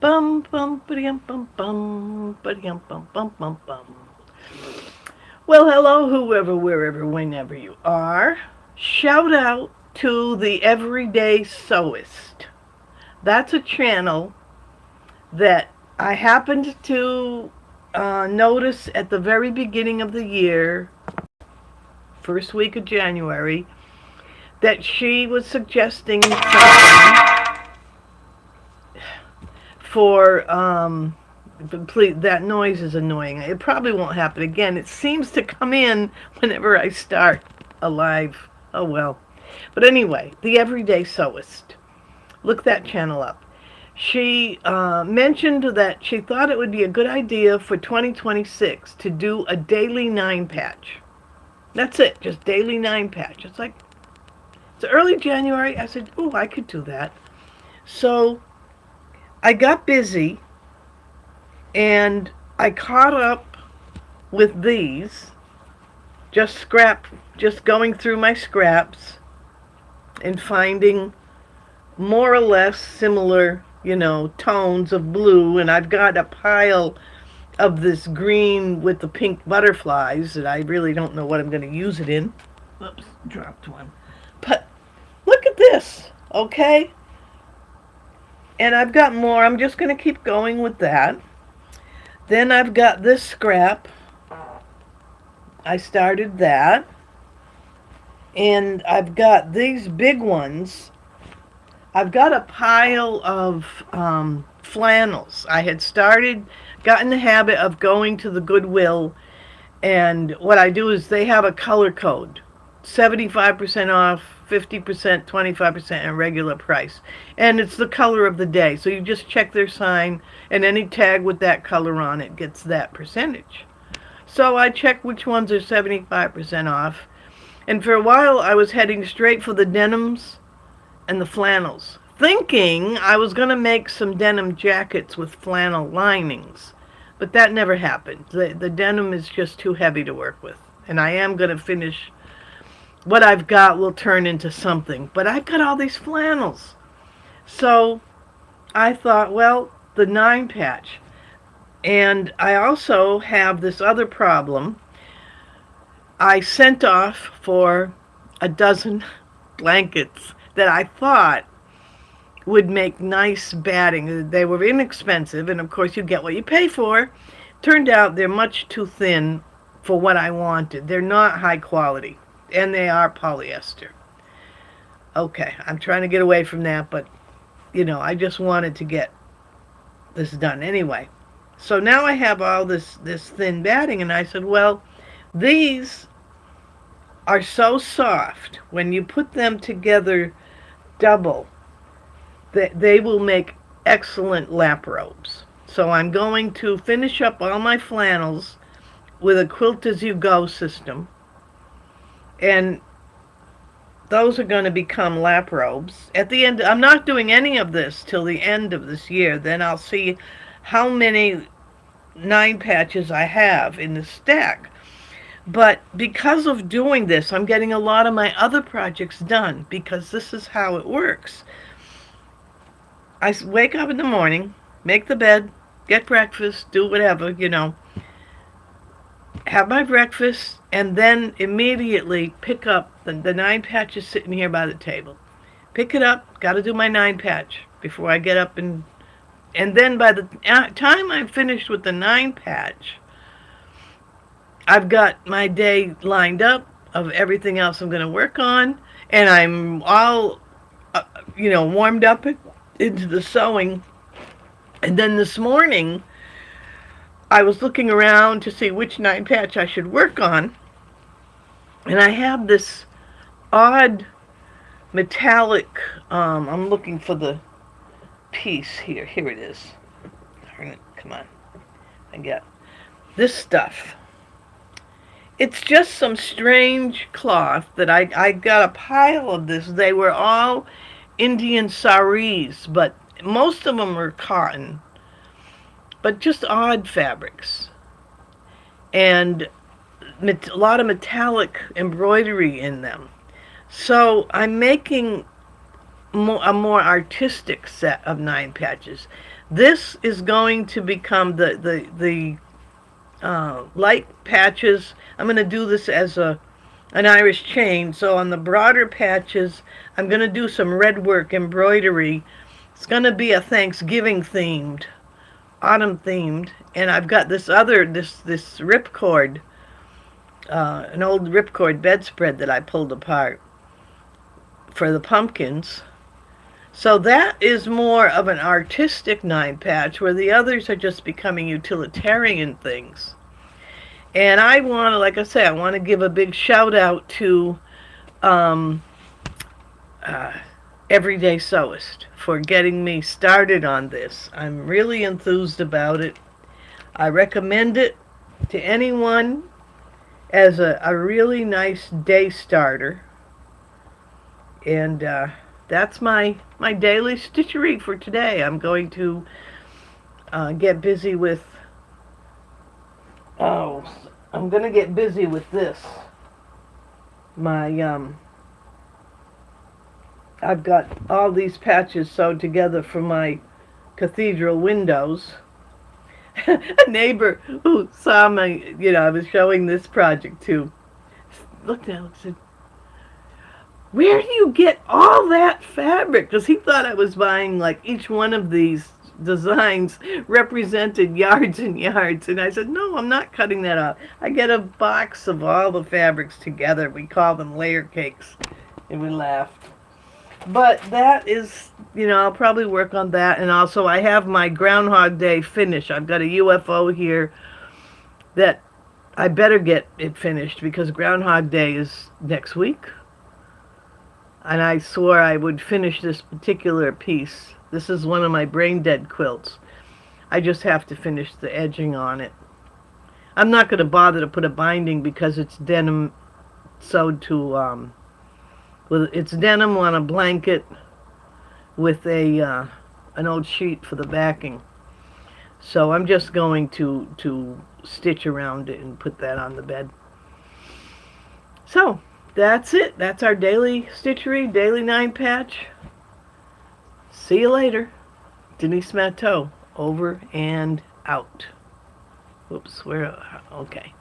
Bum bum ba-dum bum bum ba-dum bum bum bum bum. Well, hello, whoever, wherever, whenever you are. Shout out to the Everyday Sewist. That's a channel that I happened to notice at the very beginning of the year, first week of January, that she was suggesting something for please, that noise is annoying. It probably won't happen again. It seems to come in whenever I start a live. Oh well. But anyway, the Everyday Sewist. Look that channel up. She mentioned that she thought it would be a good idea for 2026 to do a daily 9 patch. That's it, just daily 9 patch. It's early January. I said, "Oh, I could do that." So I got busy and I caught up with these, just going through my scraps and finding more or less similar, tones of blue. And I've got a pile of this green with the pink butterflies that I really don't know what I'm going to use it in. Whoops, dropped one. But look at this, okay? And I've got more. I'm just going to keep going with that. Then I've got this scrap. I started that. And I've got these big ones. I've got a pile of flannels. I had got in the habit of going to the Goodwill, and what I do is they have a color code, 75% off, 50%, 25%, and regular price. And it's the color of the day. So you just check their sign, and any tag with that color on it gets that percentage. So I check which ones are 75% off. And for a while, I was heading straight for the denims and the flannels, thinking I was going to make some denim jackets with flannel linings. But that never happened. The denim is just too heavy to work with. And I am going to finish what I've got will turn into something. But I've got all these flannels. So I thought, well, the 9 patch. And I also have this other problem. I sent off for a dozen blankets that I thought would make nice batting. They were inexpensive, and of course you get what you pay for. Turned out they're much too thin for what I wanted. They're not high quality, and they are polyester. Okay, I'm trying to get away from that, but I just wanted to get this done anyway. So now I have all this thin batting, and I said, well, these are so soft when you put them together double that they will make excellent lap robes. So I'm going to finish up all my flannels with a quilt as you go system, and those are going to become lap robes. At the end, I'm not doing any of this till the end of this year. Then I'll see how many 9 patches I have in the stack. But because of doing this, I'm getting a lot of my other projects done, because this is how it works. I wake up in the morning, make the bed, get breakfast, do whatever, have my breakfast, and then immediately pick up the 9 patches sitting here by the table. Pick it up, got to do my 9 patch before I get up, and then by the time I'm finished with the 9 patch, I've got my day lined up of everything else I'm going to work on, and I'm all, warmed up into the sewing. And then this morning, I was looking around to see which 9 patch I should work on, and I have this odd metallic, I'm looking for the piece here. Here it is. Darn it, come on. I got this stuff. It's just some strange cloth that I got a pile of this. They were all Indian saris, but most of them were cotton, but just odd fabrics. And a lot of metallic embroidery in them. So I'm making a more artistic set of 9 patches. This is going to become the light patches. I'm going to do this as an Irish chain. So on the broader patches, I'm going to do some red work embroidery. It's going to be a Thanksgiving themed, autumn themed, and I've got this ripcord, an old ripcord bedspread that I pulled apart for the pumpkins. So that is more of an artistic nine patch, where the others are just becoming utilitarian things. And I want to, like I say, I want to give a big shout out to um, uh, Everyday Sewist for getting me started on this. I'm really enthused about it. I recommend it to anyone as a really nice day starter. And that's my daily stitchery for today. I'm going to get busy with, oh, I'm going to get busy with this. My, I've got all these patches sewed together for my cathedral windows. A neighbor who saw my, I was showing this project to, looked at it and said, where do you get all that fabric? Because he thought I was buying, like, each one of these designs represented yards and yards. And I said, no, I'm not cutting that off. I get a box of all the fabrics together. We call them layer cakes. And we laughed. But that is, I'll probably work on that. And also I have my Groundhog Day finish. I've got a UFO here that I better get it finished because Groundhog Day is next week. And I swore I would finish this particular piece. This is one of my brain dead quilts. I just have to finish the edging on it. I'm not going to bother to put a binding because it's denim sewed to, it's denim on a blanket with an old sheet for the backing. So I'm just going to stitch around it and put that on the bed. So that's it. That's our daily stitchery, daily nine patch. See you later. Denise Matteau, over and out. Whoops, okay.